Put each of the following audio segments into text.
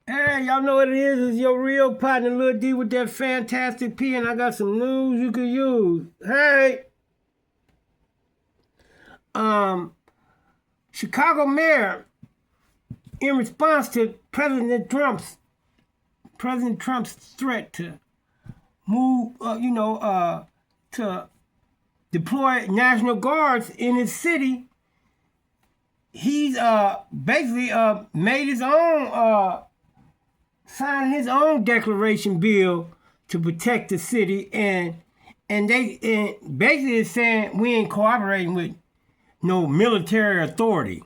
Hey, y'all know what it is. It's your real partner, Lil D, with that fantastic P, and I got some news you could use. Hey, um, Chicago mayor, in response to President Trump's threat to move, to deploy National Guards in his city, he's basically made his own signing his own declaration bill to protect the city, and basically is saying we ain't cooperating with no military authority.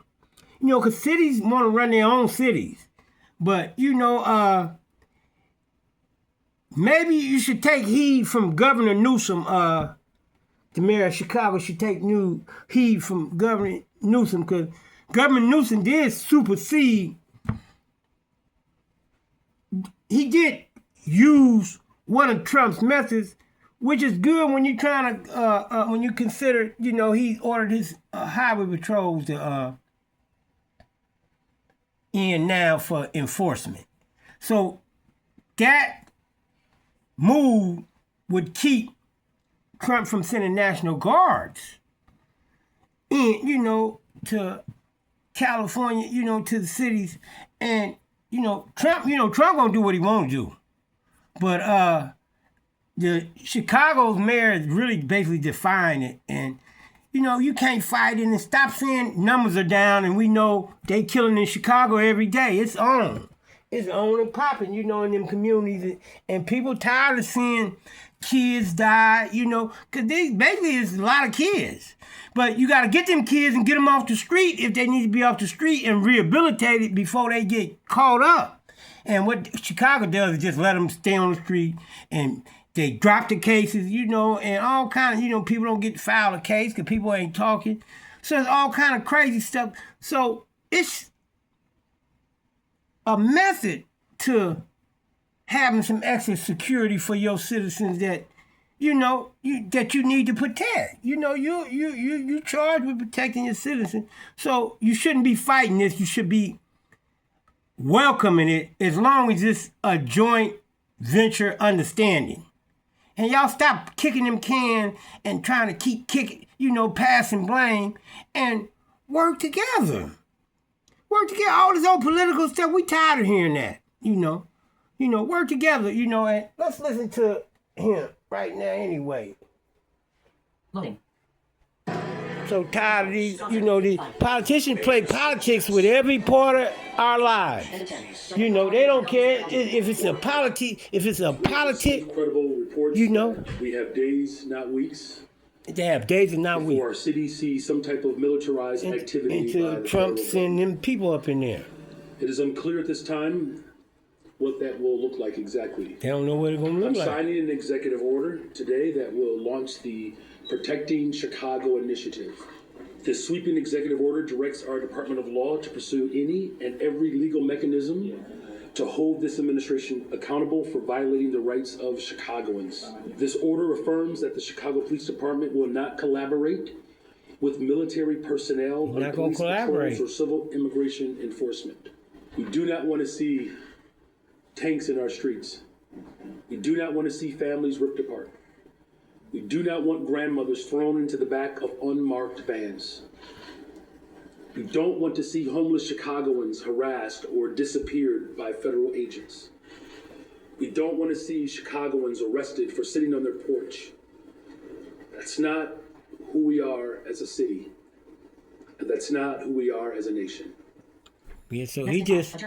Because cities want to run their own cities, but maybe you should take heed from Governor Newsom. The mayor of Chicago should take heed from Governor Newsom, because Governor Newsom did supersede. He did use one of Trump's methods, which is good when you're trying to, when you consider, he ordered his highway patrols to in now for enforcement. So that move would keep Trump from sending National Guards in, to California, to the cities. And, Trump gonna do what he won't do. But the Chicago's mayor is really basically defying it. And, you can't fight it, and stop saying numbers are down and we know they killing in Chicago every day. It's on. It's on and popping, in them communities. And people tired of seeing kids die, because basically it's a lot of kids. But you got to get them kids and get them off the street if they need to be off the street, and rehabilitated before they get caught up. And what Chicago does is just let them stay on the street, and they drop the cases, and all kind of, people don't get filed a case because people ain't talking. So it's all kind of crazy stuff. So it's a method to having some extra security for your citizens that, that you need to protect. You charged with protecting your citizens. So you shouldn't be fighting this. You should be welcoming it, as long as it's a joint venture understanding. And y'all stop kicking them cans and trying to keep kicking, passing blame, and work together. Work together. All this old political stuff, we tired of hearing that, work together, and let's listen to him right now anyway. Loading. So tired of these, the politicians play politics with every part of our lives. They don't care if it's a politic, Incredible reports. We have days, not weeks. They have days and not weeks. Before our city sees some type of militarized activity. Until Trump send them people up in there. It is unclear at this time what that will look like exactly. They don't know what it's going to look like. I'm signing an executive order today that will launch the Protecting Chicago Initiative. This sweeping executive order directs our Department of Law to pursue any and every legal mechanism to hold this administration accountable for violating the rights of Chicagoans. This order affirms that the Chicago Police Department will not collaborate with military personnel on police patrols or civil immigration enforcement. We do not want to see tanks in our streets. We do not want to see families ripped apart. We do not want grandmothers thrown into the back of unmarked vans. We don't want to see homeless Chicagoans harassed or disappeared by federal agents. We don't want to see Chicagoans arrested for sitting on their porch. That's not who we are as a city. And that's not who we are as a nation. Yeah, so he just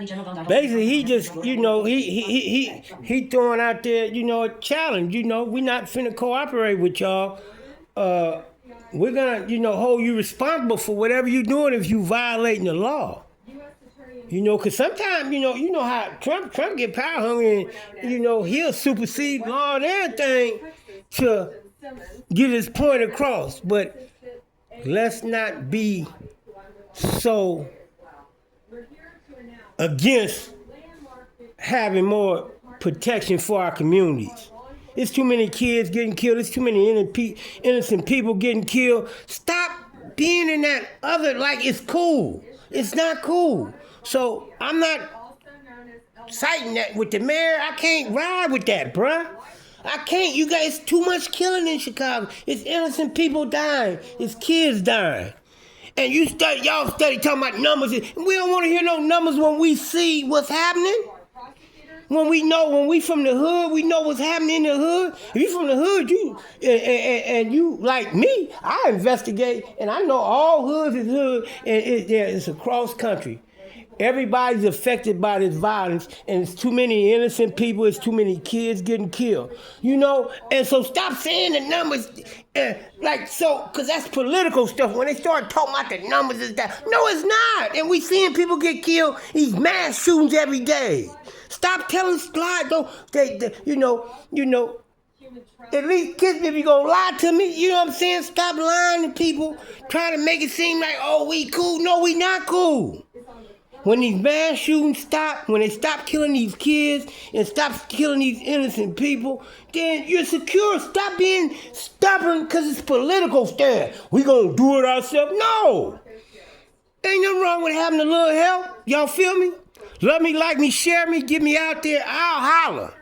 basically he throwing out there, a challenge. We're not finna cooperate with y'all. We're gonna, hold you responsible for whatever you're doing if you violating the law. Because sometimes, you know how Trump get power hungry, and he'll supersede law and everything to get his point across. But let's not be so against having more protection for our communities. There's too many kids getting killed. There's too many innocent people getting killed. Stop being in that other, like it's cool. It's not cool. So I'm not citing that with the mayor. I can't ride with that, bruh. I can't. You guys, too much killing in Chicago. It's innocent people dying. It's kids dying. And y'all study talking about numbers. We don't want to hear no numbers when we see what's happening. When we from the hood, we know what's happening in the hood. If you from the hood, and you like me, I investigate, and I know all hoods is hood, and it's across country. Everybody's affected by this violence, and it's too many innocent people, it's too many kids getting killed. And so stop saying the numbers, because that's political stuff. When they start talking about the numbers, is that? No, it's not. And we seeing people get killed, these mass shootings every day. Stop telling lies, though. At least kiss me if you're going to lie to me. You know what I'm saying? Stop lying to people, trying to make it seem like, oh, we cool. No, we not cool. When these mass shootings stop, when they stop killing these kids and stop killing these innocent people, then you're secure. Stop being stubborn because it's political stand. We gonna do it ourselves. No. Ain't nothing wrong with having a little help. Y'all feel me? Love me, like me, share me, get me out there. I'll holler.